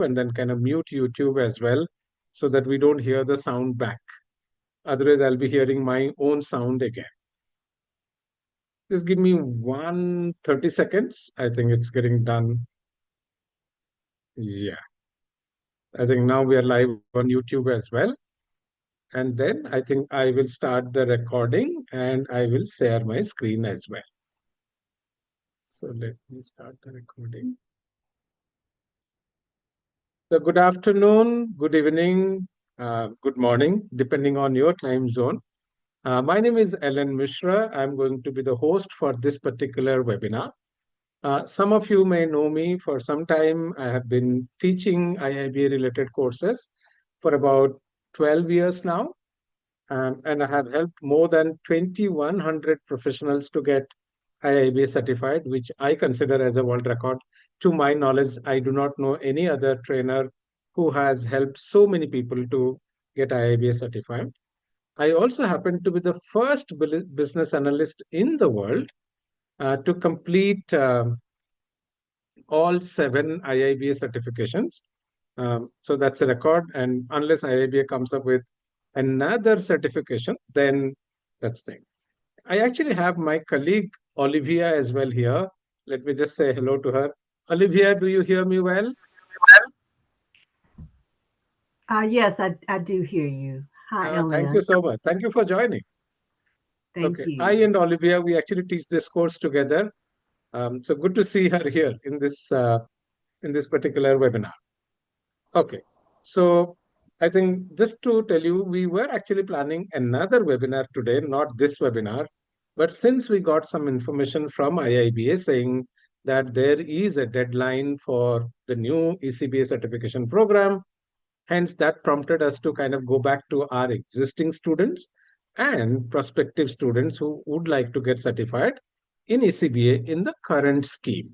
and then kind of mute YouTube as well so that we don't hear the sound back. Otherwise, I'll be hearing my own sound again. Just give me 30 seconds. I think it's getting done. Yeah. I think now we are live on YouTube as well. And then I think I will start the recording and I will share my screen as well. So let me start the recording. So good afternoon, good evening, good morning, depending on your time zone. My name is LN Mishra. I'm going to be the host for this particular webinar. Some of you may know me for some time. I have been teaching IIBA related courses for about 12 years now. And I have helped more than 2,100 professionals to get IIBA certified, which I consider as a world record. To my knowledge, I do not know any other trainer who has helped so many people to get IIBA certified. I also happen to be the first business analyst in the world to complete all 7 IIBA certifications. So that's a record. And unless IIBA comes up with another certification, then that's the thing. I actually have my colleague Olivia as well here. Let me just say hello to her. Olivia, do you hear me well? Yes, I do hear you. Hi, LN. Thank you so much. Thank you for joining. Thank Okay, you. I and Olivia, we actually teach this course together. So good to see her here in this particular webinar. Okay, so I think just to tell you, we were actually planning another webinar today, not this webinar. But since we got some information from IIBA saying that there is a deadline for the new ECBA certification program, hence that prompted us to kind of go back to our existing students and prospective students who would like to get certified in ECBA in the current scheme.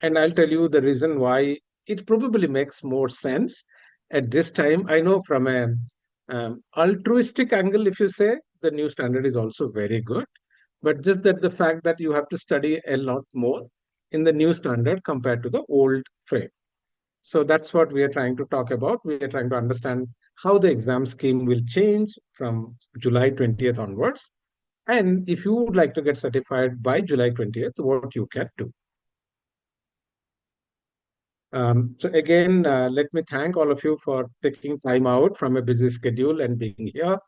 And I'll tell you the reason why it probably makes more sense at this time. I know from an altruistic angle, if you say, the new standard is also very good. But just that the fact that you have to study a lot more in the new standard compared to the old frame. So that's what we are trying to talk about. We are trying to understand how the exam scheme will change from July 20th onwards. And if you would like to get certified by July 20th, what you can do. So again, let me thank all of you for taking time out from a busy schedule and being here.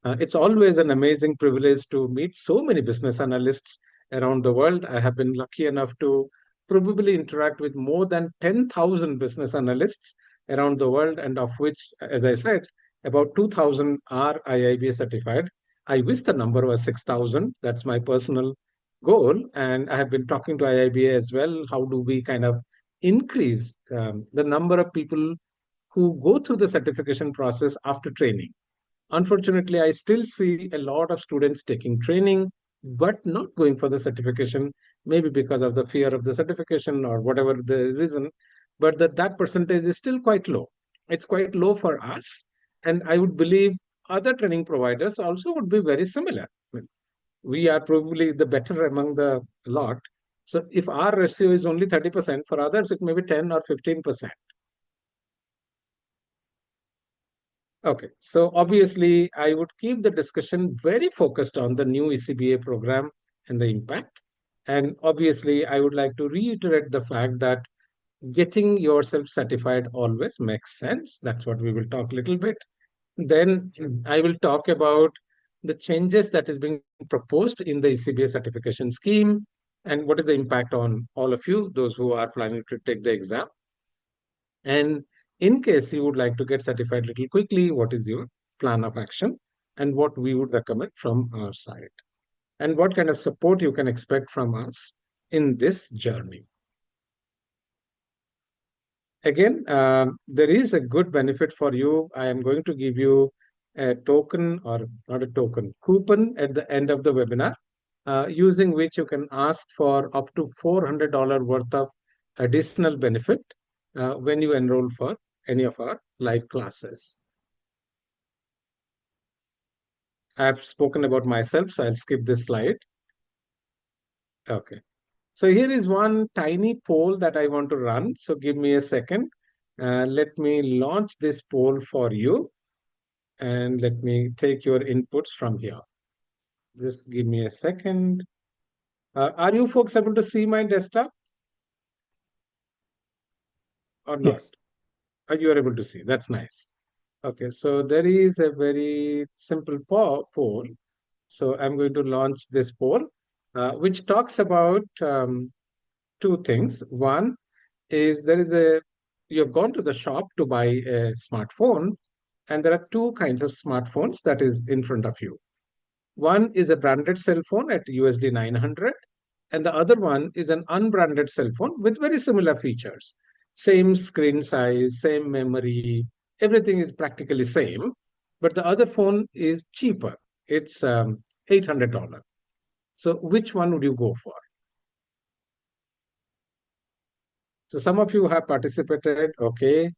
It's always an amazing privilege to meet so many business analysts around the world. I have been lucky enough to probably interact with more than 10,000 business analysts around the world, and of which, as I said, about 2,000 are IIBA certified. I wish the number was 6,000. That's my personal goal. And I have been talking to IIBA as well. How do we kind of increase the number of people who go through the certification process after training? Unfortunately, I still see a lot of students taking training, but not going for the certification, maybe because of the fear of the certification or whatever the reason, but that percentage is still quite low. It's quite low for us. And I would believe other training providers also would be very similar. I mean, we are probably the better among the lot. So if our ratio is only 30%, for others, it may be 10 or 15%. Okay, so obviously, I would keep the discussion very focused on the new ECBA program and the impact. And obviously, I would like to reiterate the fact that getting yourself certified always makes sense. That's what we will talk a little bit. Then I will talk about the changes that is being proposed in the ECBA certification scheme and what is the impact on all of you, those who are planning to take the exam. And in case you would like to get certified a little quickly, what is your plan of action and what we would recommend from our side, and what kind of support you can expect from us in this journey. Again, there is a good benefit for you. I am going to give you a token, or not a token, coupon at the end of the webinar, using which you can ask for up to $400 worth of additional benefit when you enroll for any of our live classes. I've spoken about myself, so I'll skip this slide. Okay. So here is one tiny poll that I want to run. So give me a second. Let me launch this poll for you, and let me take your inputs from here. Just give me a second. Are you folks able to see my desktop or not? Yes. You are able to see. That's nice. Okay, so there is a very simple poll. So I'm going to launch this poll, which talks about two things. One is you have gone to the shop to buy a smartphone, and there are two kinds of smartphones that is in front of you. One is a branded cell phone at USD 900, and the other one is an unbranded cell phone with very similar features. Same screen size, same memory, everything is practically same, but the other phone is cheaper. It's $800. So which one would you go for? So some of you have participated, okay.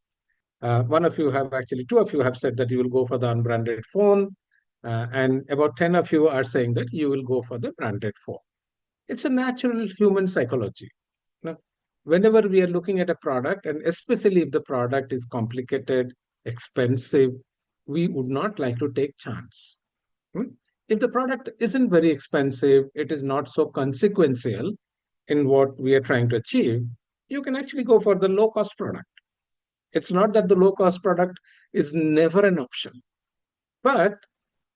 Two of you have said that you will go for the unbranded phone, and about 10 of you are saying that you will go for the branded phone. It's a natural human psychology. You know, whenever we are looking at a product, and especially if the product is complicated, expensive, we would not like to take chance. If the product isn't very expensive, it is not so consequential in what we are trying to achieve, you can actually go for the low cost product. It's not that the low cost product is never an option, but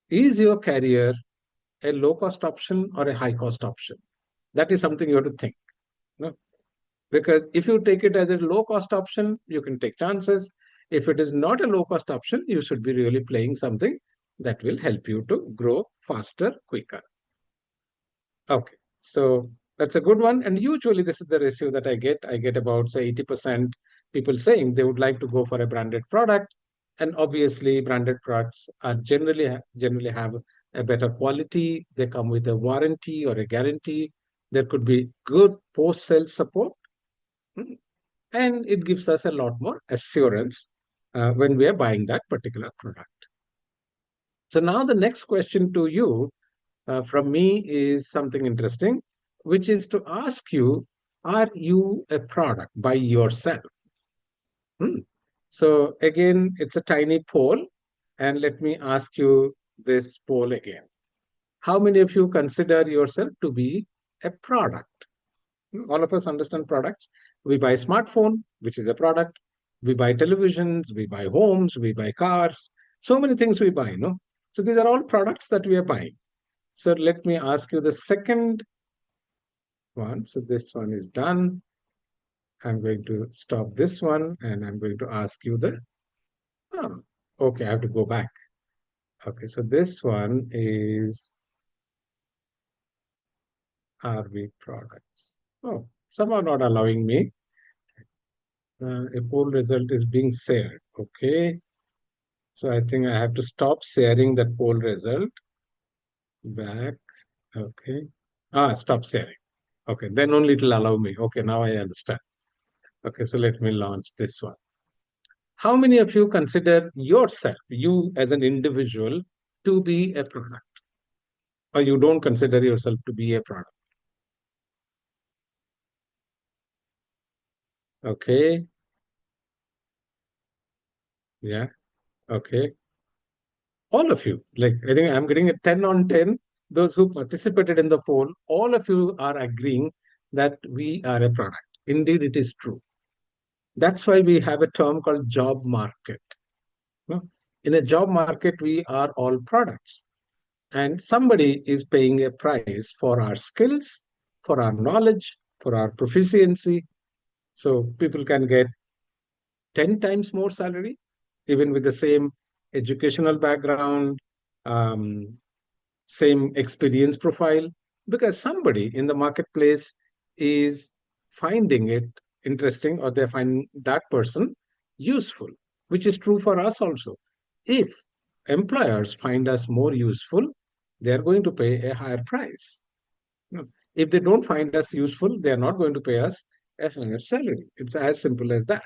is your career a low cost option or a high cost option? That is something you have to think. No? Because if you take it as a low cost option, you can take chances. If it is not a low cost option, you should be really playing something that will help you to grow faster, quicker. Okay, so that's a good one. And usually this is the ratio that I get. I get about, say, 80% people saying they would like to go for a branded product. And obviously, branded products are generally have a better quality. They come with a warranty or a guarantee. There could be good post-sale support. And it gives us a lot more assurance when we are buying that particular product. So now the next question to you from me is something interesting, which is to ask you, are you a product by yourself? So again, it's a tiny poll. And let me ask you this poll again. How many of you consider yourself to be a product? All of us understand products. We buy smartphone, which is a product. We buy televisions, we buy homes, we buy cars. So many things we buy, no? So these are all products that we are buying. So let me ask you the second one. So this one is done. I'm going to stop this one and I'm going to ask you okay, I have to go back. Okay, so this one is, are we products? Oh, some are not allowing me. A poll result is being shared. Okay, so I think I have to stop sharing that poll result. Back. Okay. Stop sharing. Okay, then only it will allow me. Okay, now I understand. Okay, so let me launch this one. How many of you consider yourself, you as an individual, to be a product? Or you don't consider yourself to be a product? Okay. Yeah. Okay. All of you, like I think I'm getting a 10 on 10. Those who participated in the poll, all of you are agreeing that we are a product. Indeed, it is true. That's why we have a term called job market. No? In a job market, we are all products. And somebody is paying a price for our skills, for our knowledge, for our proficiency. So people can get 10 times more salary, even with the same educational background, um, same experience profile, because somebody in the marketplace is finding it interesting or they find that person useful, which is true for us also. If employers find us more useful, they are going to pay a higher price. If they don't find us useful, they are not going to pay us a higher salary. It's as simple as that.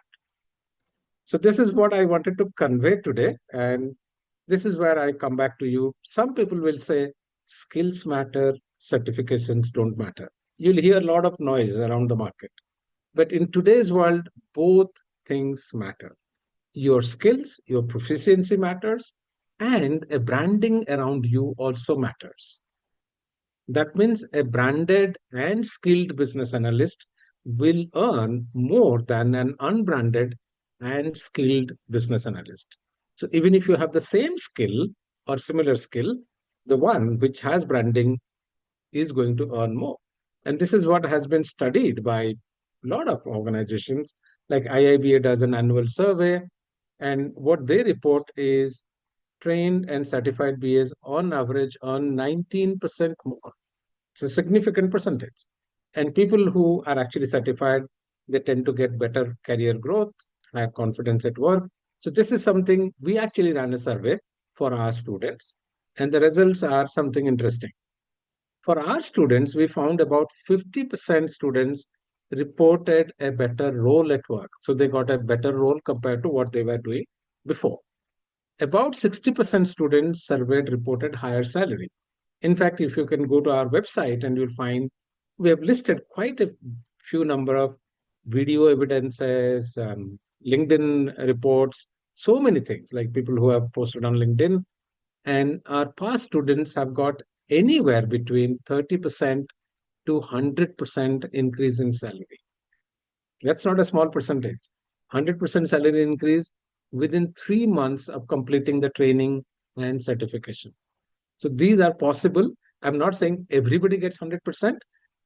So this is what I wanted to convey today. And this is where I come back to you. Some people will say skills matter, certifications don't matter. You'll hear a lot of noise around the market. But in today's world, both things matter. Your skills, your proficiency matters, and a branding around you also matters. That means a branded and skilled business analyst will earn more than an unbranded and skilled business analyst. So even if you have the same skill or similar skill, the one which has branding is going to earn more. And this is what has been studied by a lot of organizations, like IIBA does an annual survey, and what they report is trained and certified BAs on average earn 19% more. It's a significant percentage. And people who are actually certified, they tend to get better career growth, have confidence at work. So this is something we actually ran a survey for our students, and the results are something interesting. For our students, we found about 50% students reported a better role at work. So they got a better role compared to what they were doing before. About 60% students surveyed reported higher salary. In fact, if you can go to our website and you'll find we have listed quite a few number of video evidences, LinkedIn reports, so many things like people who have posted on LinkedIn. And our past students have got anywhere between 30% to 100% increase in salary. That's not a small percentage. 100% salary increase within 3 months of completing the training and certification. So these are possible. I'm not saying everybody gets 100%,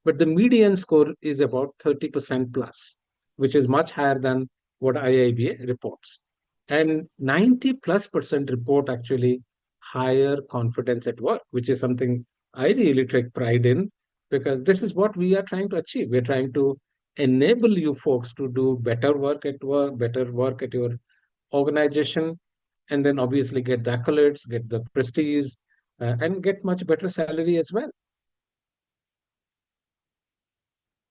but the median score is about 30% plus, which is much higher than what IIBA reports. And 90 plus percent report actually higher confidence at work, which is something I really take pride in, because this is what we are trying to achieve. We're trying to enable you folks to do better work at work, better work at your organization, and then obviously get the accolades, get the prestige, and get much better salary as well.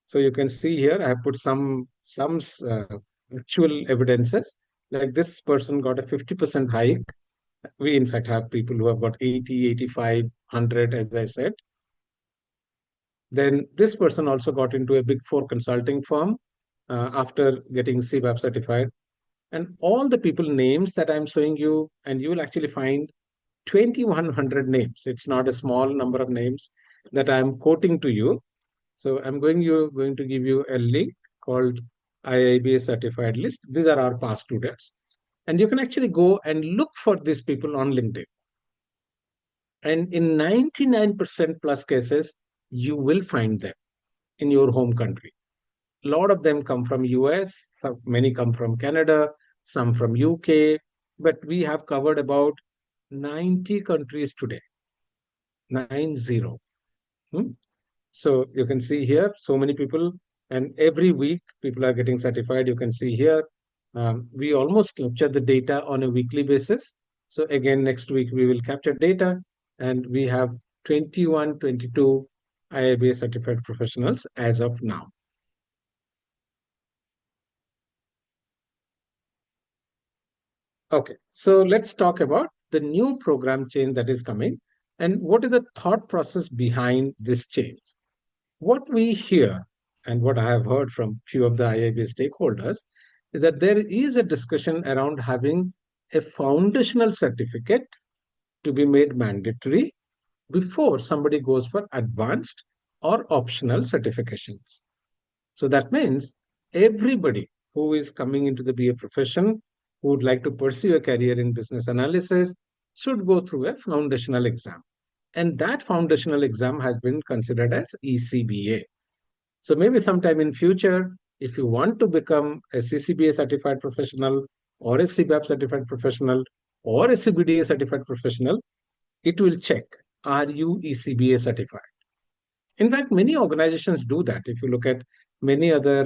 So you can see here, I have put some actual evidences. Like this person got a 50% hike. We in fact have people who have got 80, 85, 100, as I said. Then this person also got into a big four consulting firm after getting CBAP certified. And all the people names that I'm showing you, and you will actually find 2,100 names. It's not a small number of names that I'm quoting to you. So I'm going to give you a link called IIBA certified list. These are our past students. And you can actually go and look for these people on LinkedIn. And in 99% plus cases, you will find them in your home country. A lot of them come from US, many come from Canada, some from UK, but we have covered about 90 countries today, 90. Hmm? So you can see here, so many people, and every week people are getting certified. You can see here, we almost capture the data on a weekly basis. So again, next week we will capture data, and we have 21, 22 IIBA certified professionals as of now. Okay, so let's talk about the new program change that is coming and what is the thought process behind this change. What we hear and what I have heard from few of the IIBA stakeholders is that there is a discussion around having a foundational certificate to be made mandatory before somebody goes for advanced or optional certifications. So that means everybody who is coming into the BA profession who would like to pursue a career in business analysis should go through a foundational exam. And that foundational exam has been considered as ECBA. So maybe sometime in future, if you want to become a CCBA certified professional or a CBAP certified professional or a CBDA certified professional, it will check, are you ECBA certified? In fact, many organizations do that. If you look at many other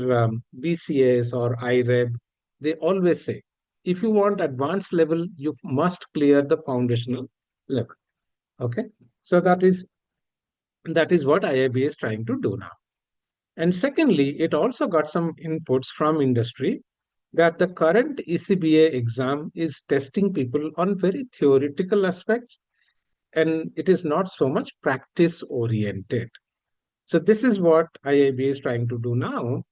BCAs or IREB, they always say, if you want advanced level, you must clear the foundational level. Okay, so that is what IIBA is trying to do now. And secondly, it also got some inputs from industry that the current ECBA exam is testing people on very theoretical aspects, and it is not so much practice oriented. So this is what IIBA is trying to do now,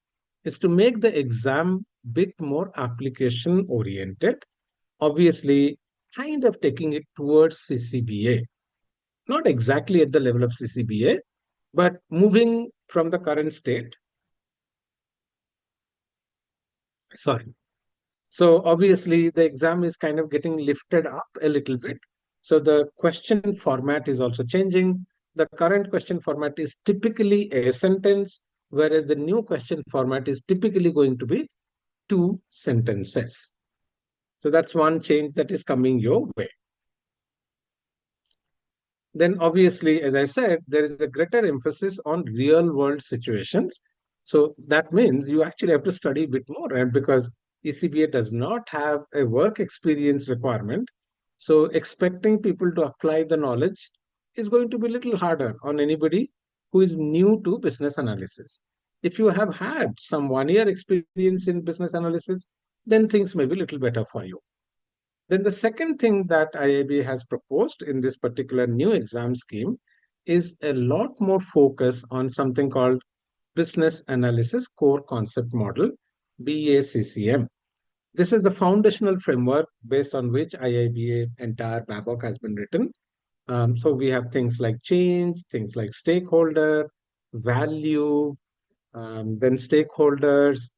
is to make the exam bit more application oriented, obviously kind of taking it towards CCBA. Not exactly at the level of CCBA, but moving from the current state. Sorry. So obviously the exam is kind of getting lifted up a little bit. So the question format is also changing. The current question format is typically a sentence, whereas the new question format is typically going to be two sentences. So that's one change that is coming your way. Then obviously, as I said, there is a greater emphasis on real world situations. So that means you actually have to study a bit more, and because ECBA does not have a work experience requirement, so expecting people to apply the knowledge is going to be a little harder on anybody who is new to business analysis. If you have had some 1 year experience in business analysis, then things may be a little better for you. Then the second thing that IIBA has proposed in this particular new exam scheme is a lot more focus on something called Business Analysis Core Concept Model, BACCM. This is the foundational framework based on which IIBA entire BABOK has been written. So we have things like change, things like stakeholder, value, then stakeholders,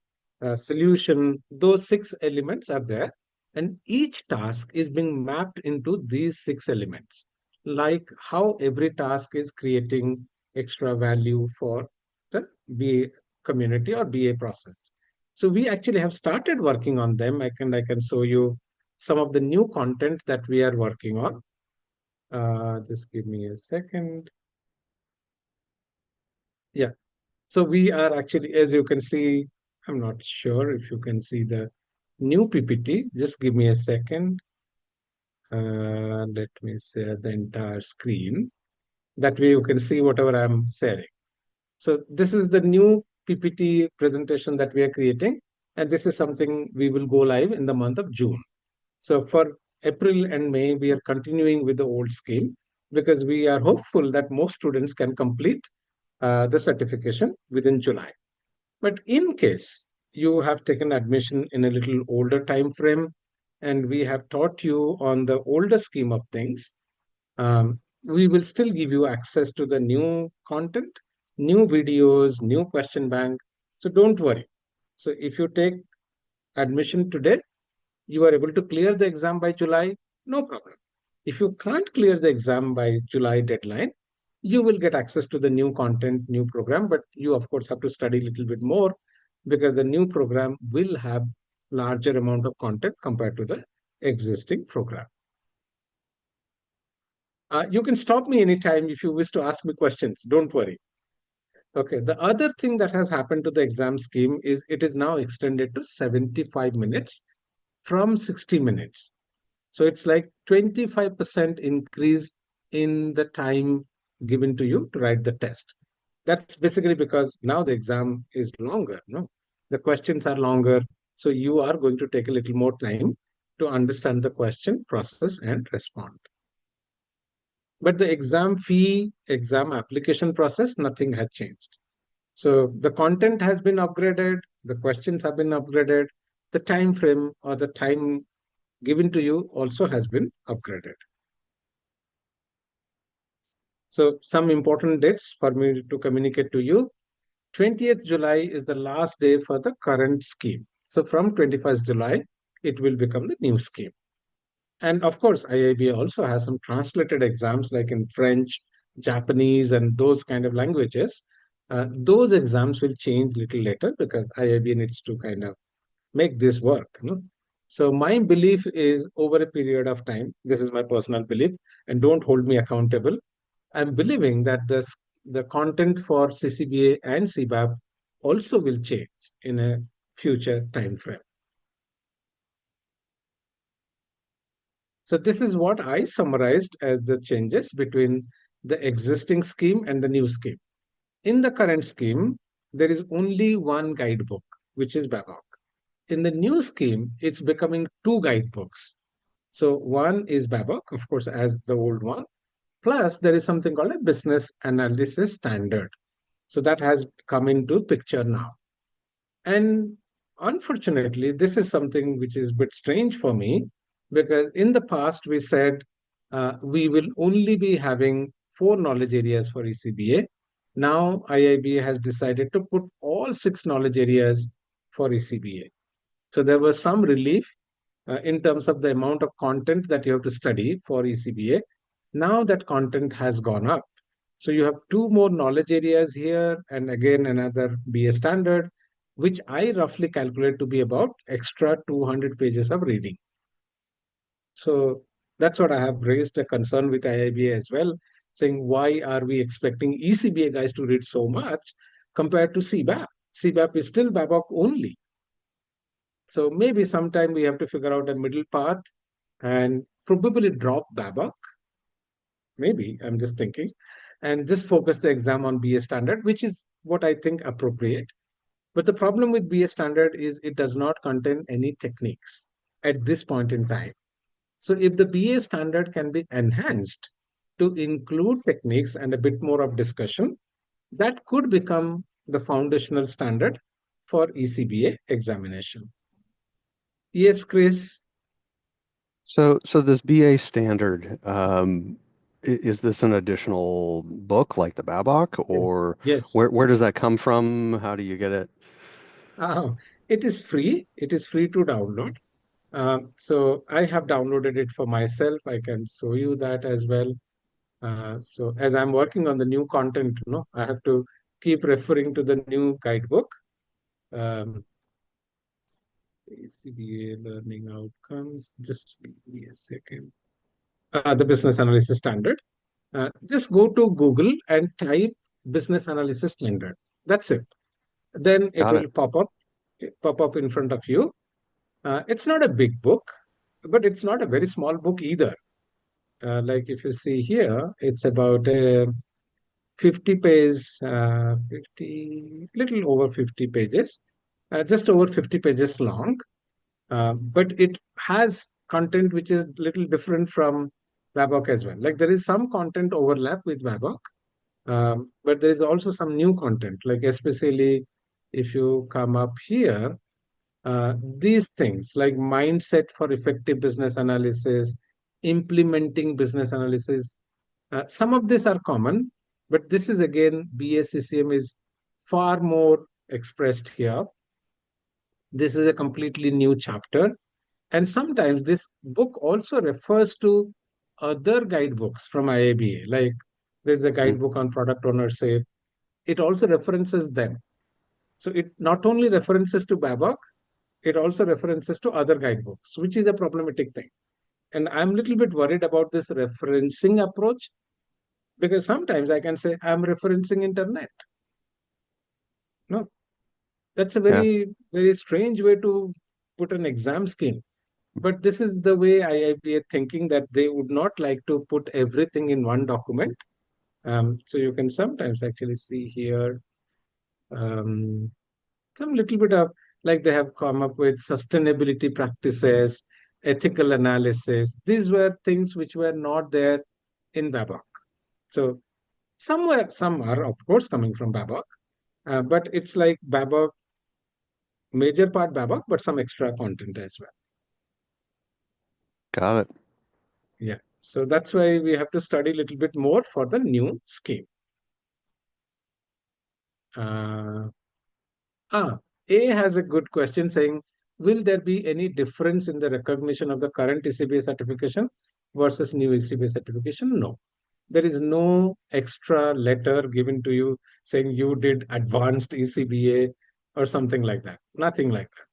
solution, those 6 elements are there. And each task is being mapped into these 6 elements, like how every task is creating extra value for the BA community or BA process. So we actually have started working on them. I can show you some of the new content that we are working on. Just give me a second. Yeah. So we are actually, as you can see, I'm not sure if you can see the new PPT. Just give me a second. Let me share the entire screen. That way you can see whatever I'm sharing. So this is the new PPT presentation that we are creating. And this is something we will go live in the month of June. So for April and May, we are continuing with the old scheme because we are hopeful that most students can complete the certification within July. But in case you have taken admission in a little older time frame, and we have taught you on the older scheme of things, we will still give you access to the new content, new videos, new question bank. So don't worry. So if you take admission today, you are able to clear the exam by July, no problem. If you can't clear the exam by July deadline, you will get access to the new content, new program, but you of course have to study a little bit more because the new program will have larger amount of content compared to the existing program. You can stop me anytime if you wish to ask me questions. Don't worry. Okay. The other thing that has happened to the exam scheme is it is now extended to 75 minutes from 60 minutes. So it's like 25% increase in the time given to you to write the test. That's basically because now the exam is longer, no? The questions are longer, so you are going to take a little more time to understand the question, process, and respond. But the exam fee, exam application process, nothing has changed. So the content has been upgraded, the questions have been upgraded, the time frame or the time given to you also has been upgraded. So some important dates for me to communicate to you. 20th July is the last day for the current scheme. So from 21st July, it will become the new scheme. And of course, IIBA also has some translated exams like in French, Japanese, and those kind of languages. Those exams will change little later because IIBA needs to kind of make this work. So my belief is over a period of time, this is my personal belief, and don't hold me accountable. I'm believing that the content for CCBA and CBAP also will change in a future time frame. So this is what I summarized as the changes between the existing scheme and the new scheme. In the current scheme, there is only one guidebook, which is BABOK. In the new scheme, it's becoming two guidebooks. So one is BABOK, of course, as the old one. Plus, there is something called a business analysis standard. So that has come into picture now. And unfortunately, this is something which is a bit strange for me, because in the past we said we will only be having 4 knowledge areas for ECBA. Now IIBA has decided to put all 6 knowledge areas for ECBA. So there was some relief in terms of the amount of content that you have to study for ECBA. Now that content has gone up. So you have 2 more knowledge areas here, and again another BA standard, which I roughly calculate to be about extra 200 pages of reading. So that's what I have raised a concern with IIBA as well, saying why are we expecting ECBA guys to read so much compared to CBAP? CBAP is still Babok only. So maybe sometime we have to figure out a middle path and probably drop Babok. Maybe, I'm just thinking, and just focus the exam on BA standard, which is what I think appropriate. But the problem with BA standard is it does not contain any techniques at this point in time. So if the BA standard can be enhanced to include techniques and a bit more of discussion, that could become the foundational standard for ECBA examination. Yes, Chris. So this BA standard, is this an additional book like the Babok, or Yes. where does that come from? How do you get it? Uh, it is free. It is free to download. So I have downloaded it for myself. I can show you that as well. So as I'm working on the new content, I have to keep referring to the new guidebook. Um, CBA learning outcomes. Just give me a second. The business analysis standard. Just go to Google and type business analysis standard. That's it. Then it Got it. will pop up in front of you. It's not a big book, but it's not a very small book either. Like if you see here, it's about 50 page, 50, little over 50 pages, just over 50 pages long. But it has content which is little different from Babok as well. Like there is some content overlap with Babok, but there is also some new content, like especially if you come up here, these things like mindset for effective business analysis, implementing business analysis, some of these are common, but this is again, BACCM is far more expressed here. This is a completely new chapter. And sometimes this book also refers to other guidebooks from IIBA, like there's a Mm, guidebook on product ownership. It also references them. So it not only references to Babok, it also references to other guidebooks, which is a problematic thing. And I'm a little bit worried about this referencing approach, because sometimes I can say I'm referencing internet. No, that's a yeah, very, very strange way to put an exam scheme. But this is the way IIBA thinking, that they would not like to put everything in one document. So you can sometimes actually see here um, some little bit of, like they have come up with sustainability practices, ethical analysis. These were things which were not there in Babok. So some are of course coming from Babok, but it's like Babok, major part Babok, but some extra content as well. got it. Yeah. So that's why we have to study a little bit more for the new scheme. Uh, Ah, A has a good question saying, will there be any difference in the recognition of the current ECBA certification versus new ECBA certification? No. There is no extra letter given to you saying you did advanced ECBA or something like that. Nothing like that.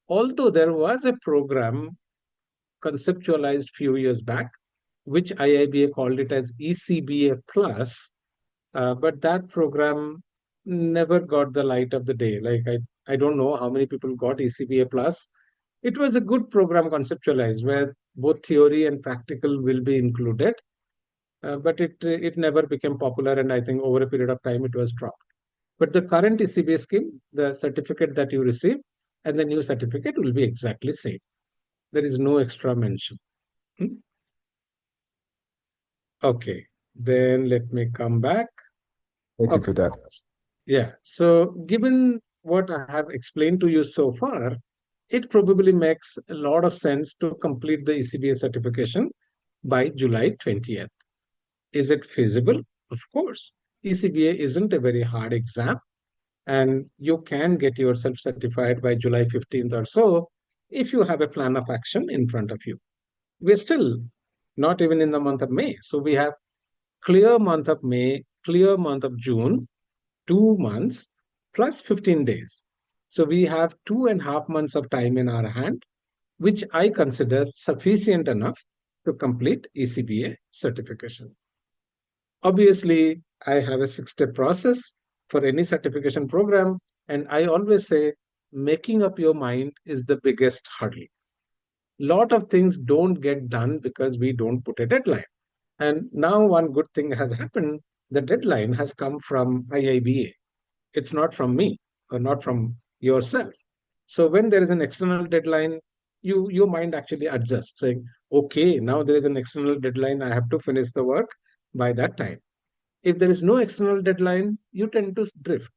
Although there was a program conceptualized few years back, which IIBA called it as ECBA Plus, but that program never got the light of the day. Like I don't know how many people got ECBA Plus. It was a good program conceptualized where both theory and practical will be included, but it never became popular, and I think over a period of time it was dropped. But the current ECBA scheme, the certificate that you receive and the new certificate will be exactly same. There is no extra mention. Hmm? Okay, then let me come back. Thank you for Okay. that. Yeah. So given what I have explained to you so far, it probably makes a lot of sense to complete the ECBA certification by July 20th. Is it feasible? Of course. ECBA isn't a very hard exam, and you can get yourself certified by July 15th or so if you have a plan of action in front of you. We're still not even in the month of May. So we have clear month of May, clear month of June, 2 months plus 15 days. So we have 2.5 months of time in our hand, which I consider sufficient enough to complete ECBA certification. Obviously, I have a 6-step process for any certification program, and I always say making up your mind is the biggest hurdle. Lot of things don't get done because we don't put a deadline. And now one good thing has happened. The deadline has come from IIBA. It's not from me or not from yourself. So when there is an external deadline, your mind actually adjusts, saying, okay, now there is an external deadline. I have to finish the work by that time. If there is no external deadline, you tend to drift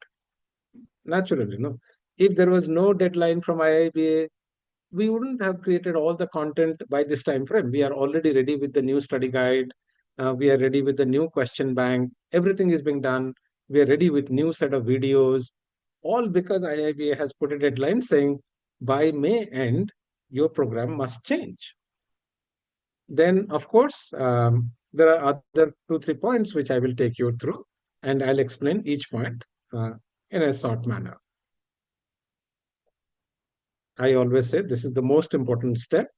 naturally. No, if there was no deadline from IIBA, we wouldn't have created all the content by this time frame. We are already ready with the new study guide. We are ready with the new question bank. Everything is being done. We are ready with new set of videos, all because IIBA has put a deadline saying by May end, your program must change. Then, of course, there are other 2-3 points which I will take you through, and I'll explain each point in a short manner. I always say this is the most important step,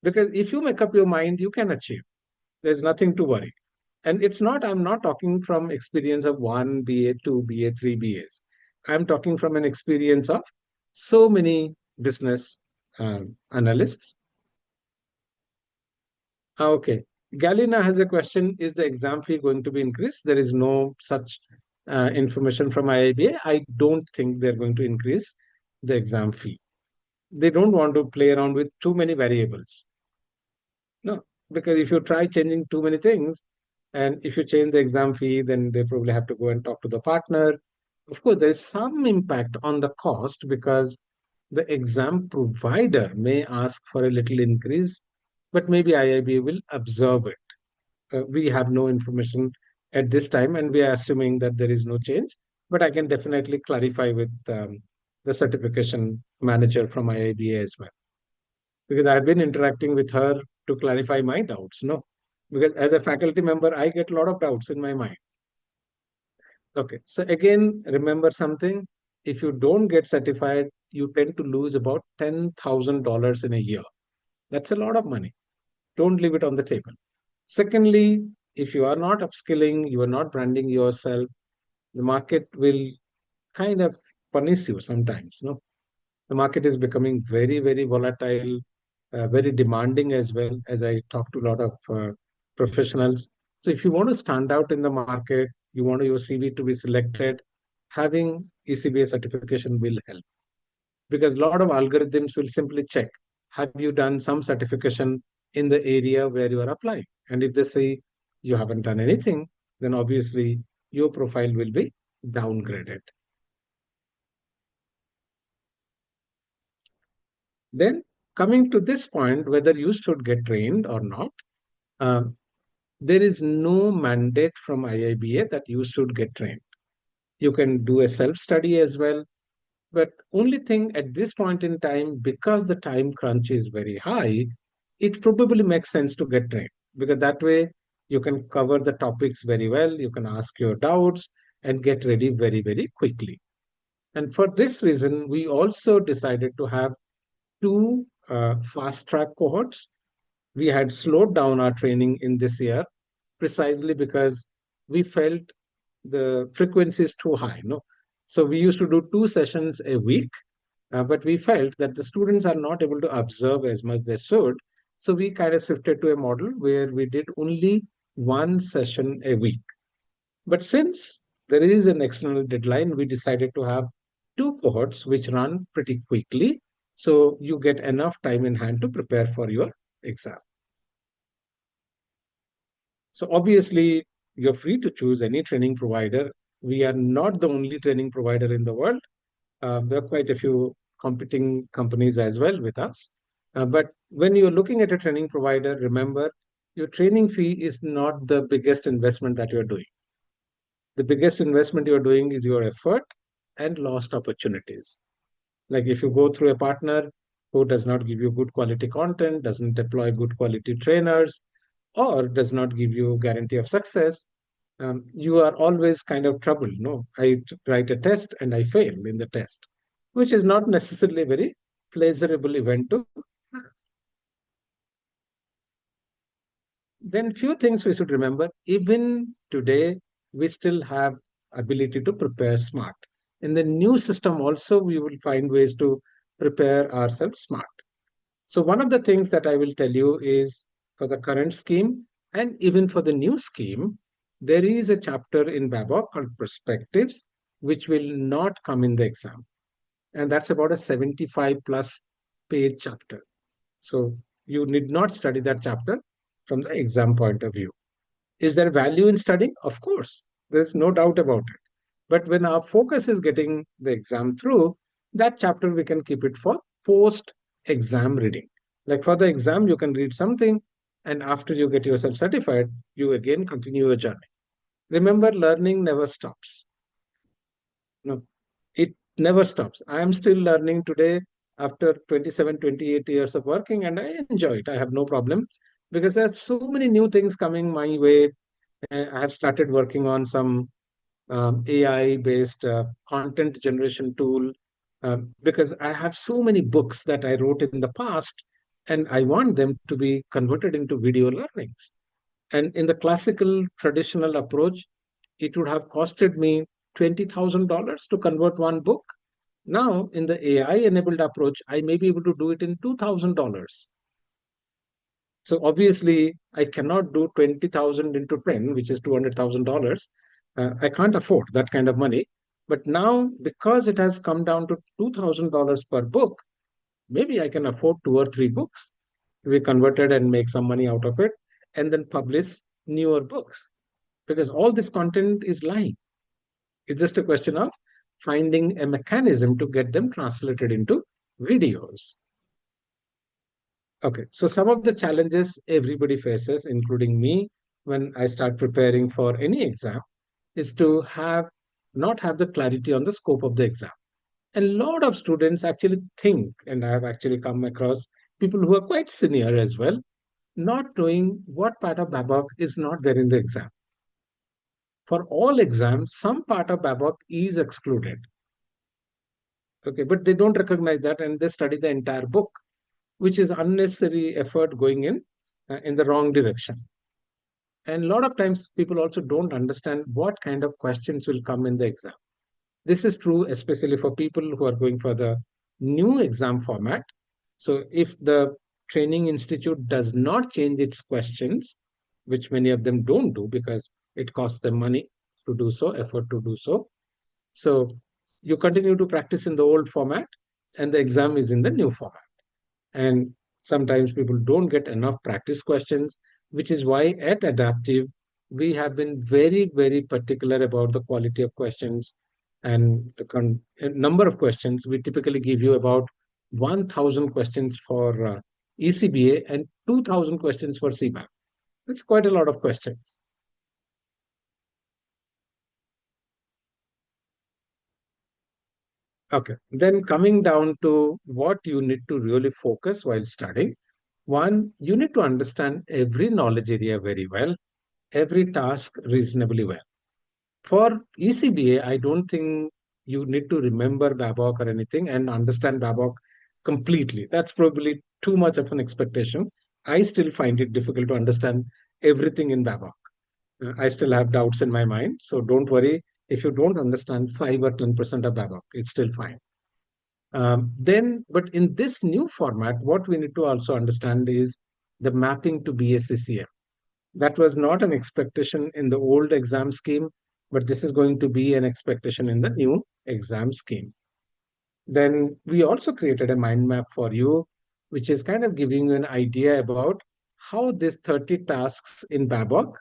because if you make up your mind, you can achieve. There's nothing to worry. And it's not, I'm not talking from experience of 1 BA, 2 BA, 3 BAs. I'm talking from an experience of so many business analysts. Okay. Galina has a question. Is the exam fee going to be increased? There is no such information from IIBA. I don't think they're going to increase the exam fee. They don't want to play around with too many variables. No, because if you try changing too many things, and if you change the exam fee, then they probably have to go and talk to the partner. Of course, there's some impact on the cost because the exam provider may ask for a little increase, but maybe IIB will observe it. We have no information at this time, and we are assuming that there is no change. But I can definitely clarify with the certification manager from IIBA as well, because I've been interacting with her to clarify my doubts. No, because as a faculty member, I get a lot of doubts in my mind. Okay, so again, remember something. If you don't get certified, you tend to lose about $10,000 in a year. That's a lot of money. Don't leave it on the table. Secondly, if you are not upskilling, you are not branding yourself, the market will kind of punish you sometimes. No, the market is becoming very, very volatile, very demanding as well, as I talk to a lot of professionals. So if you want to stand out in the market, you want your CV to be selected, having ECBA certification will help, because a lot of algorithms will simply check, have you done some certification in the area where you are applying? And if they say you haven't done anything, then obviously your profile will be downgraded. Then coming to this point, whether you should get trained or not, um, there is no mandate from IIBA that you should get trained. You can do a self-study as well. But only thing at this point in time, because the time crunch is very high, it probably makes sense to get trained, because that way you can cover the topics very well, you can ask your doubts and get ready very, very quickly. And for this reason, we also decided to have two fast track cohorts. We had slowed down our training in this year precisely because we felt the frequency is too high. No, so we used to do 2 sessions a week, but we felt that the students are not able to observe as much they should. So we kind of shifted to a model where we did only 1 session a week. But since there is an external deadline, we decided to have two cohorts which run pretty quickly. So you get enough time in hand to prepare for your exam. So obviously, you're free to choose any training provider. We are not the only training provider in the world. There are quite a few competing companies as well with us. But when you're looking at a training provider, remember your training fee is not the biggest investment that you're doing. The biggest investment you're doing is your effort and lost opportunities. Like if you go through a partner who does not give you good quality content, doesn't deploy good quality trainers, or does not give you guarantee of success, you are always kind of troubled. No, write a test and I fail in the test, which is not necessarily a very pleasurable event to have. Then few things we should remember. Even today, we still have ability to prepare smart. In the new system also, we will find ways to prepare ourselves smart. So one of the things that I will tell you is for the current scheme and even for the new scheme, there is a chapter in BABOK called Perspectives, which will not come in the exam. And that's about a 75 plus page chapter. So you need not study that chapter from the exam point of view. Is there value in studying? Of course, there's no doubt about it. But when our focus is getting the exam through, that chapter we can keep it for post exam reading. Like for the exam, you can read something, and after you get yourself certified, you again continue your journey. Remember, learning never stops. No, it never stops. I am still learning today after 27, 28 years of working, and I enjoy it. I have no problem because there's so many new things coming my way. I have started working on some AI based content generation tool because I have so many books that I wrote in the past and I want them to be converted into video learnings. And in the classical traditional approach, it would have costed me $20,000 to convert one book. Now, in the AI enabled approach, I may be able to do it in $2,000. So obviously, I cannot do 20,000 into 10, which is $200,000. I can't afford that kind of money. But now, because it has come down to $2,000 per book, maybe I can afford two or three books to be converted and make some money out of it, and then publish newer books. Because all this content is lying. It's just a question of finding a mechanism to get them translated into videos. Okay, so some of the challenges everybody faces, including me, when I start preparing for any exam, is to have not have the clarity on the scope of the exam. And a lot of students actually think, and I have actually come across people who are quite senior as well, not knowing what part of BABOK is not there in the exam. For all exams, some part of BABOK is excluded. Okay, but they don't recognize that and they study the entire book, which is unnecessary effort going in the wrong direction. And a lot of times people also don't understand what kind of questions will come in the exam. This is true especially for people who are going for the new exam format. So if the training institute does not change its questions, which many of them don't do because it costs them money to do so, effort to do so. So you continue to practice in the old format and the exam is in the new format. And sometimes people don't get enough practice questions, which is why at Adaptive, we have been very, very particular about the quality of questions and the number of questions. We typically give you about 1,000 questions for ECBA and 2,000 questions for CBAP. That's quite a lot of questions. Okay, then coming down to what you need to really focus while studying. One, you need to understand every knowledge area very well, every task reasonably well. For ECBA, I don't think you need to remember BABOK or anything and understand BABOK completely. That's probably too much of an expectation. I still find it difficult to understand everything in BABOK. I still have doubts in my mind. So don't worry if you don't understand 5 or 10% of BABOK, it's still fine. But in this new format, what we need to also understand is the mapping to BACCM. That was not an expectation in the old exam scheme, but this is going to be an expectation in the new exam scheme. Then we also created a mind map for you, which is kind of giving you an idea about how these 30 tasks in BABOK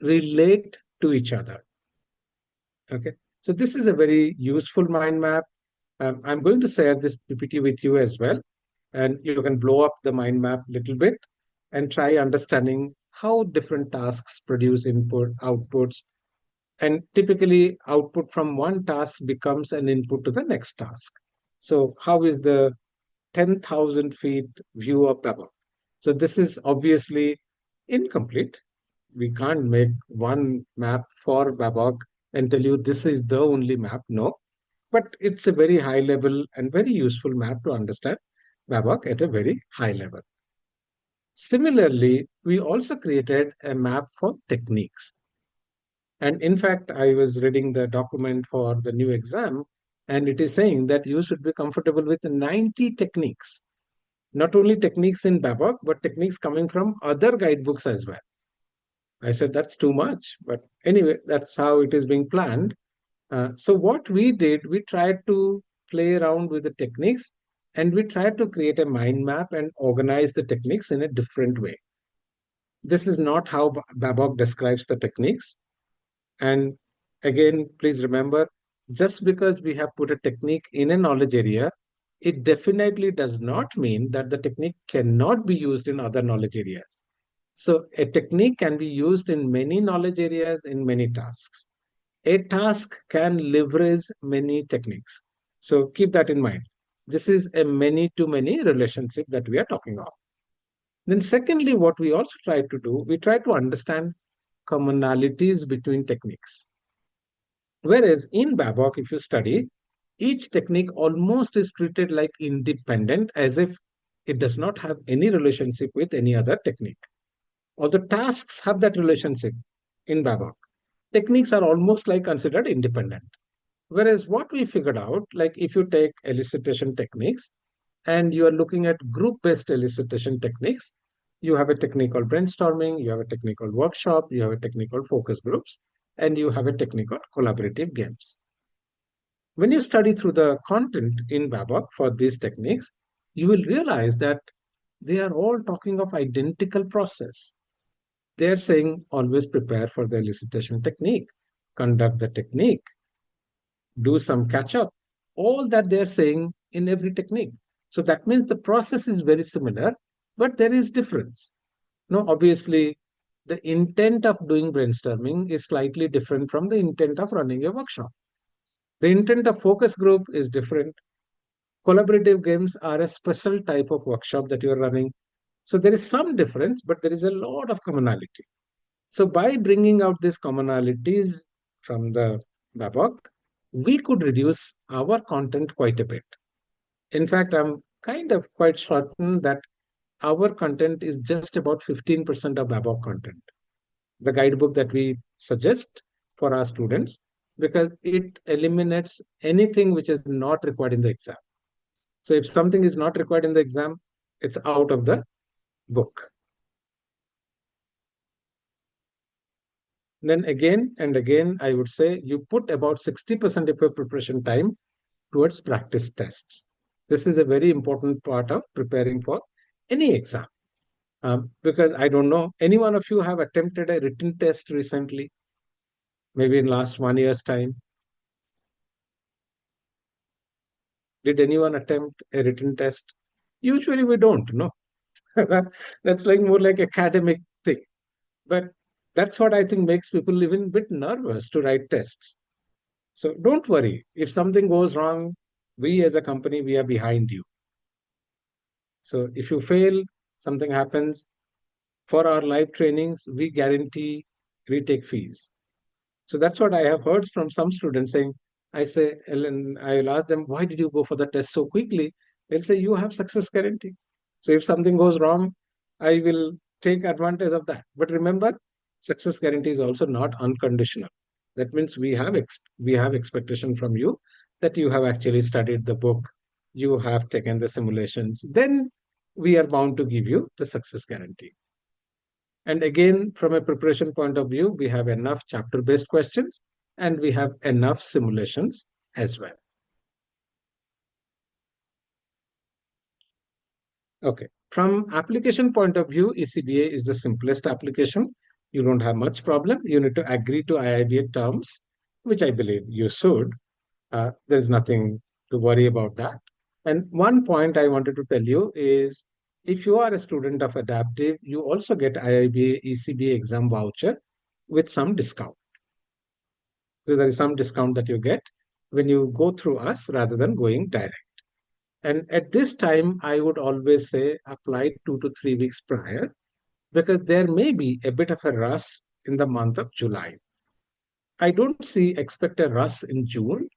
relate to each other. Okay, so this is a very useful mind map. I'm going to share this PPT with you as well, and you can blow up the mind map a little bit and try understanding how different tasks produce input, outputs, and typically output from one task becomes an input to the next task. So how is the 10,000 feet view of Babok? So this is obviously incomplete. We can't make one map for Babok and tell you this is the only map. No, but it's a very high level and very useful map to understand Babok at a very high level. Similarly, we also created a map for techniques. And in fact, I was reading the document for the new exam, and it is saying that you should be comfortable with 90 techniques. Not only techniques in Babok, but techniques coming from other guidebooks as well. I said, that's too much. But anyway, that's how it is being planned. So what we did, we tried to play around with the techniques, and we tried to create a mind map and organize the techniques in a different way. This is not how Babok describes the techniques. And again, please remember, just because we have put a technique in a knowledge area, it definitely does not mean that the technique cannot be used in other knowledge areas. So a technique can be used in many knowledge areas in many tasks. A task can leverage many techniques. So keep that in mind. This is a many-to-many relationship that we are talking of. Then secondly, what we also try to do, we try to understand commonalities between techniques. Whereas in Babok, if you study, each technique almost is treated like independent, as if it does not have any relationship with any other technique. All the tasks have that relationship in Babok. Techniques are almost like considered independent. Whereas what we figured out, like if you take elicitation techniques and you are looking at group-based elicitation techniques, you have a technique called brainstorming, you have a technique called workshop, you have a technique called focus groups, and you have a technique called collaborative games. When you study through the content in Babok for these techniques, you will realize that they are all talking of identical process. They are saying always prepare for the elicitation technique, conduct the technique, do some catch up, all that they're saying in every technique. So that means the process is very similar, but there is difference. Now, obviously, the intent of doing brainstorming is slightly different from the intent of running a workshop. The intent of focus group is different. Collaborative games are a special type of workshop that you're running. So there is some difference, but there is a lot of commonality. So by bringing out these commonalities from the Babok, we could reduce our content quite a bit. In fact, I'm kind of quite certain that our content is just about 15% of Babok content, the guidebook that we suggest for our students, because it eliminates anything which is not required in the exam. So if something is not required in the exam, it's out of the book. Then again and again, I would say you put about 60% of your preparation time towards practice tests. This is a very important part of preparing for any exam. Because I don't know, any one of you have attempted a written test recently, maybe in last 1 year's time? Did anyone attempt a written test? Usually we don't, no. That's like more like academic thing. But that's what I think makes people even a bit nervous to write tests. So don't worry. If something goes wrong, we as a company, we are behind you. So if you fail, something happens, for our live trainings, we guarantee retake fees. So that's what I have heard from some students saying, I say, Ellen, I'll ask them, why did you go for the test so quickly? They'll say, you have success guarantee. So if something goes wrong, I will take advantage of that. But remember, success guarantee is also not unconditional. That means we have expectation from you that you have actually studied the book, you have taken the simulations, then we are bound to give you the success guarantee. And again, from a preparation point of view, we have enough chapter-based questions and we have enough simulations as well. Okay, from application point of view, ECBA is the simplest application. You don't have much problem. You need to agree to IIBA terms, which I believe you should. There's nothing to worry about that. And one point I wanted to tell you is if you are a student of adaptive, you also get IIBA ECBA exam voucher with some discount. So there is some discount that you get when you go through us rather than going direct. And at this time, I would always say apply 2 to 3 weeks prior because there may be a bit of a rush in the month of July. I don't expect a rush in June,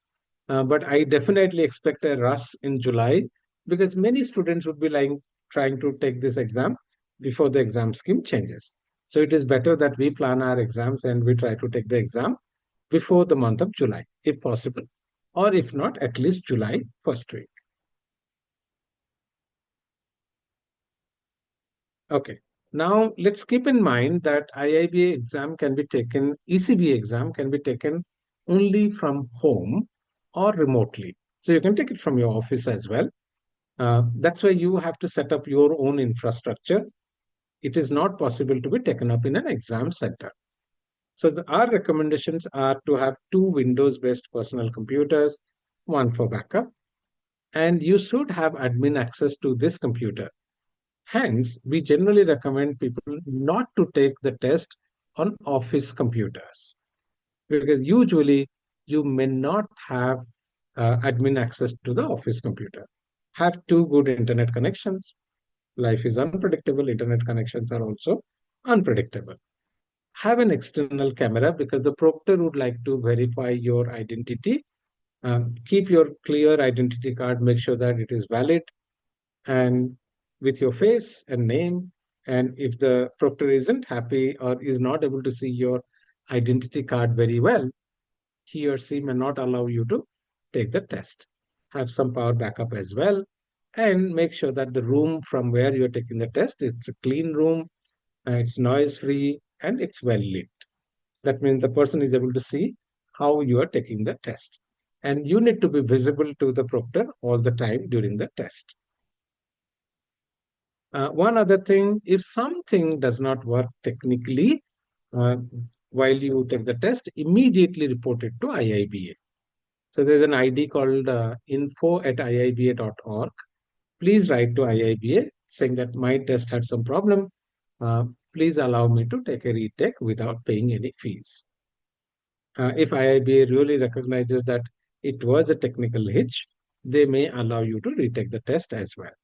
but I definitely expect a rush in July because many students would be trying to take this exam before the exam scheme changes. So it is better that we plan our exams and we try to take the exam before the month of July, if possible, or if not, at least July first week. Okay. Now let's keep in mind that IIBA exam can be taken, ECBA exam can be taken only from home or remotely. So you can take it from your office as well. That's why you have to set up your own infrastructure. It is not possible to be taken up in an exam center. So our recommendations are to have 2 Windows-based personal computers, one for backup, and you should have admin access to this computer. Hence, we generally recommend people not to take the test on office computers because usually you may not have admin access to the office computer. Have 2 good internet connections. Life is unpredictable. Internet connections are also unpredictable. Have an external camera because the proctor would like to verify your identity. Keep your clear identity card, make sure that it is valid and with your face and name. And if the proctor isn't happy or is not able to see your identity card very well, he or she may not allow you to take the test. Have some power backup as well, and make sure that the room from where you're taking the test, it's a clean room, it's noise free, and it's well lit. That means the person is able to see how you are taking the test. And you need to be visible to the proctor all the time during the test. One other thing, if something does not work technically uh, while you take the test, immediately report it to IIBA. So there's an ID called info@iiba.org. Please write to IIBA saying that my test had some problem. Please allow me to take a retake without paying any fees. If IIBA really recognizes that it was a technical hitch, they may allow you to retake the test as well.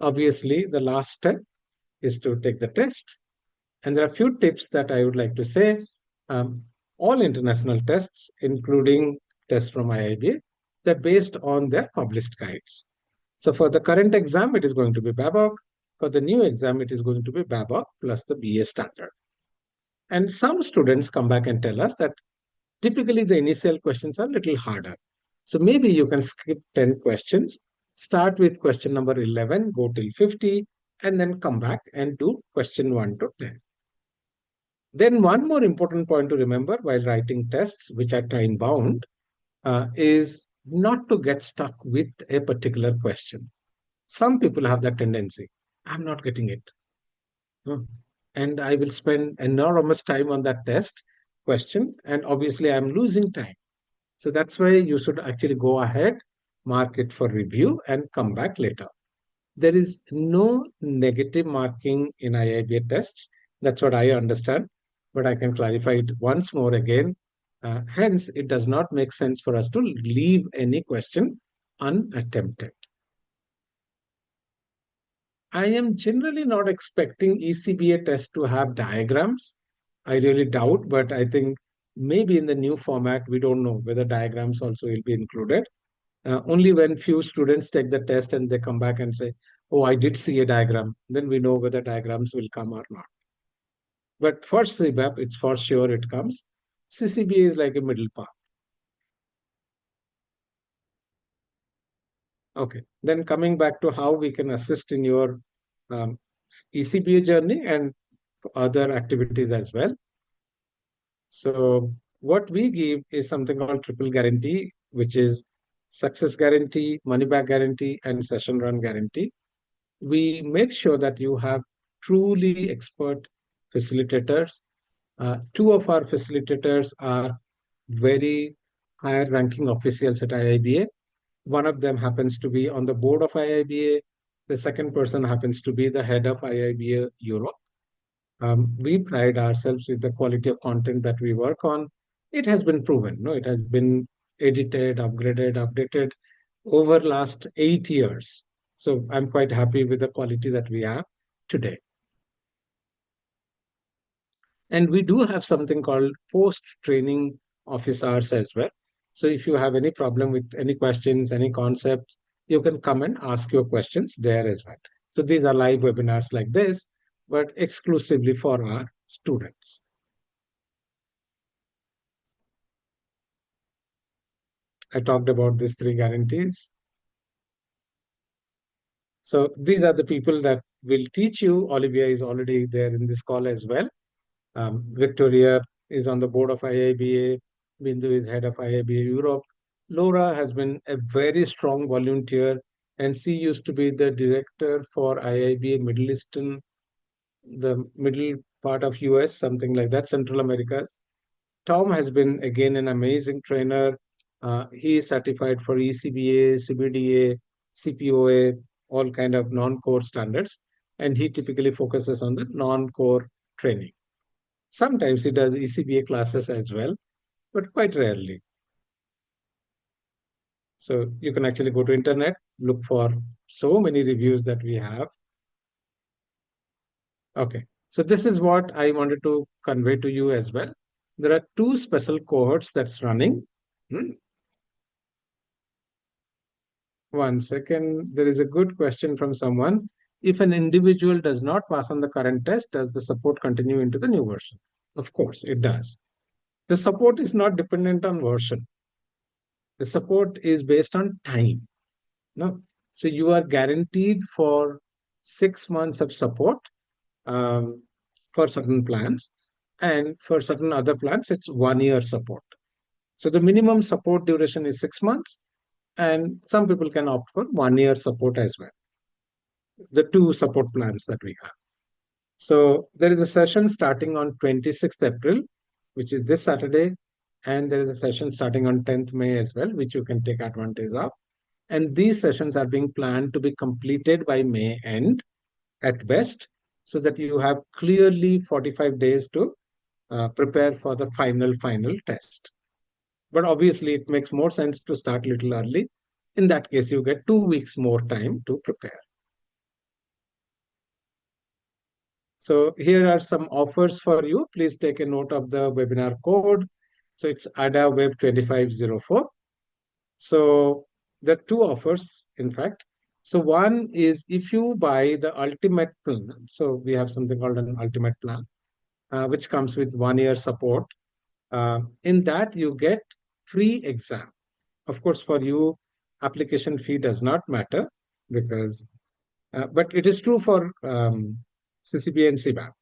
Obviously, the last step is to take the test. And there are a few tips that I would like to say. All international tests, including tests from IIBA, they're based on their published guides. So for the current exam, it is going to be BABOK. For the new exam, it is going to be BABOK plus the BA standard. And some students come back and tell us that typically the initial questions are a little harder. So maybe you can skip 10 questions, start with question number 11, go till 50, and then come back and do question 1 to 10. Then one more important point to remember while writing tests, which are time bound, is not to get stuck with a particular question. Some people have that tendency. I'm not getting it. And I will spend enormous time on that test question. And obviously, I'm losing time. So that's why you should actually go ahead, mark it for review, and come back later. There is no negative marking in IIBA tests. That's what I understand, but I can clarify it once more again. Hence, it does not make sense for us to leave any question unattempted. I am generally not expecting ECBA test to have diagrams. I really doubt, but I think maybe in the new format, we don't know whether diagrams also will be included. Only when few students take the test and they come back and say, oh, I did see a diagram, then we know whether diagrams will come or not. But for CBAP, it's for sure it comes. CCBA is like a middle path. Okay, then coming back to how we can assist in your um, ECBA journey and other activities as well. So what we give is something called triple guarantee, which is success guarantee, money back guarantee, and session run guarantee. We make sure that you have truly expert facilitators. 2 of our facilitators are very higher ranking officials at IIBA. One of them happens to be on the board of IIBA. The second person happens to be the head of IIBA Europe. We pride ourselves with the quality of content that we work on. It has been proven, no, it has been edited, upgraded, updated over last 8 years. So I'm quite happy with the quality that we have today. And we do have something called post-training office hours as well. So if you have any problem with any questions, any concepts, you can come and ask your questions there as well. So these are live webinars like this, but exclusively for our students. I talked about these 3 guarantees. So these are the people that will teach you. Olivia is already there in this call as well. Victoria is on the board of IIBA. Bindu is head of IIBA Europe. Laura has been a very strong volunteer, and she used to be the director for IIBA Middle Eastern, the middle part of US, something like that, Central Americas. Tom has been, again, an amazing trainer. He is certified for ECBA, CBDA, CPOA, all kind of non-core standards. And he typically focuses on the non-core training. Sometimes he does ECBA classes as well, but quite rarely. So you can actually go to internet, look for so many reviews that we have. Okay, so this is what I wanted to convey to you as well. There are 2 special cohorts that's running. One second, there is a good question from someone. If an individual does not pass on the current test, does the support continue into the new version? Of course, it does. The support is not dependent on version. The support is based on time. No, so you are guaranteed for 6 months of support for certain plans, and for certain other plans, it's 1 year support. So the minimum support duration is 6 months, and some people can opt for 1 year support as well. The 2 support plans that we have. So there is a session starting on 26th April, which is this Saturday, and there is a session starting on 10th May as well, which you can take advantage of. And these sessions are being planned to be completed by May end at best, so that you have clearly 45 days to prepare for the final test. But obviously, it makes more sense to start a little early. In that case, you get 2 weeks more time to prepare. So here are some offers for you. Please take a note of the webinar code. So it's ADAWeb2504. So there are 2 offers, in fact. So one is if you buy the ultimate plan. So we have something called an ultimate plan, which comes with 1 year support. In that, you get free exam. Of course, for you, application fee does not matter because, but it is true for CCBA and CBAP.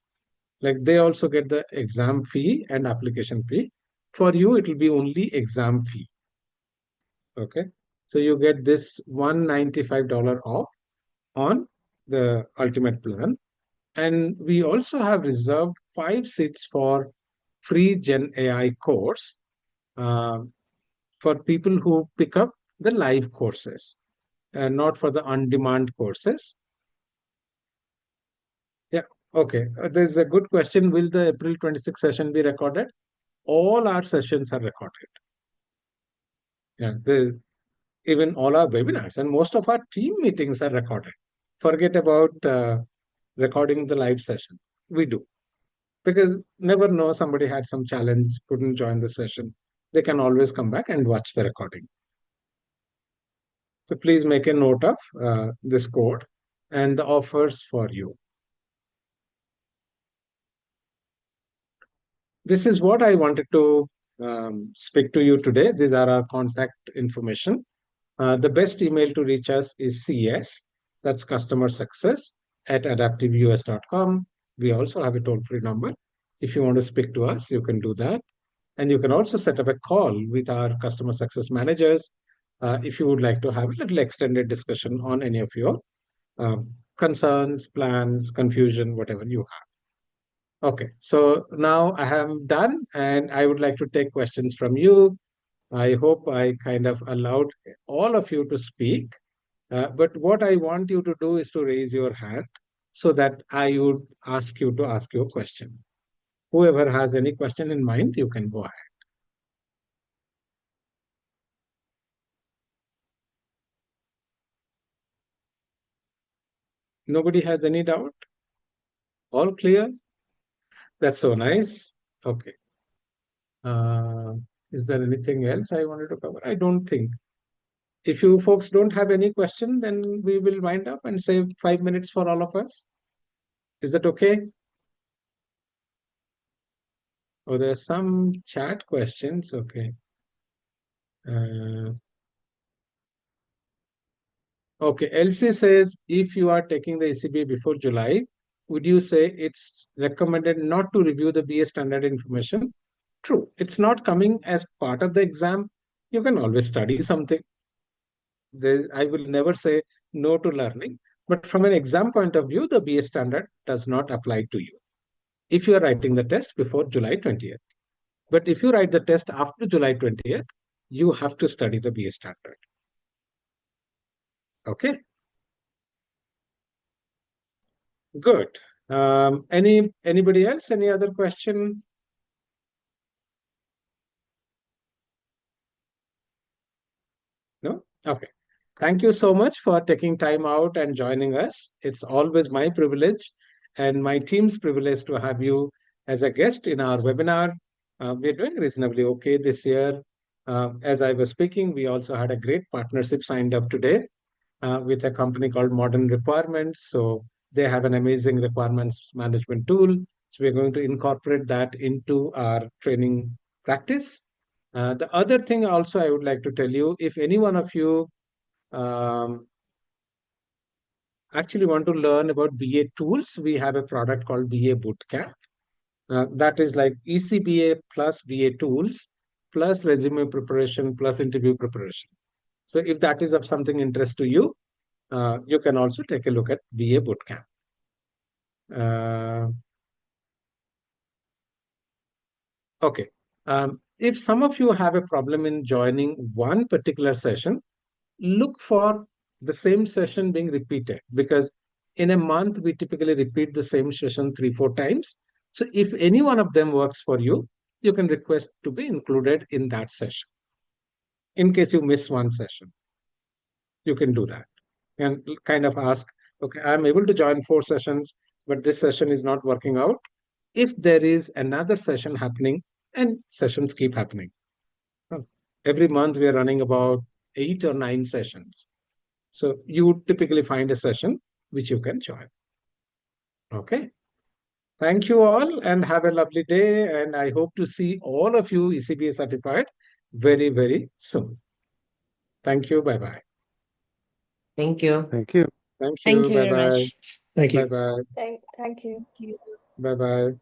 Like they also get the exam fee and application fee. For you, it will be only exam fee. Okay. So you get this $195 off on the ultimate plan. And we also have reserved 5 seats for free Gen AI course for people who pick up the live courses, not for the on-demand courses. Yeah, okay. There's a good question. Will the April 26 session be recorded? All our sessions are recorded. Yeah, even all our webinars and most of our team meetings are recorded. Forget about recording the live session. We do. Because never know, somebody had some challenge, couldn't join the session. They can always come back and watch the recording. So please make a note of this code and the offers for you. This is what I wanted to speak to you today. These are our contact information. The best email to reach us is CS, that's customer success at adaptiveus.com. We also have a toll-free number. If you want to speak to us, you can do that. And you can also set up a call with our customer success managers if you would like to have a little extended discussion on any of your concerns, plans, confusion, whatever you have. Okay, so now I am done and I would like to take questions from you. I hope I kind of allowed all of you to speak. But what I want you to do is to raise your hand so that I would ask you to ask your question. Whoever has any question in mind, you can go ahead. Nobody has any doubt? All clear? That's so nice. Okay. Uh, is there anything else I wanted to cover? I don't think. If you folks don't have any question, then we will wind up and save 5 minutes for all of us. Is that okay? Oh, there are some chat questions. Okay. Okay. Elsie says, if you are taking the ECBA before July, would you say it's recommended not to review the BA standard information? True. It's not coming as part of the exam. You can always study something. I will never say no to learning. But from an exam point of view, the BA standard does not apply to you if you are writing the test before July 20th. But if you write the test after July 20th, you have to study the BA standard. Okay? Good. Anybody else? Any other question? No? Okay. Thank you so much for taking time out and joining us. It's always my privilege and my team's privilege to have you as a guest in our webinar. We're doing reasonably okay this year. As I was speaking, we also had a great partnership signed up today with a company called Modern Requirements. So they have an amazing requirements management tool. So we're going to incorporate that into our training practice. The other thing also I would like to tell you, if any one of you actually want to learn about BA tools, we have a product called BA Bootcamp. That is like ECBA plus BA tools, plus resume preparation, plus interview preparation. So if that is of something interest to you, you can also take a look at BA Bootcamp. Okay. If some of you have a problem in joining one particular session, look for the same session being repeated, because in a month, we typically repeat the same session 3-4 times. So if any one of them works for you, you can request to be included in that session. In case you miss one session, you can do that and kind of ask, okay, I'm able to join 4 sessions, but this session is not working out. If there is another session happening, and sessions keep happening. Every month, we are running about 8 or 9 sessions. So you would typically find a session which you can join. Okay. Thank you all and have a lovely day. And I hope to see all of you ECBA certified very, very soon. Thank you. Bye-bye. Thank you. Thank you. Thank Thank you. you very Bye-bye. much. Thank you. Bye-bye. Thank you. you. Bye-bye.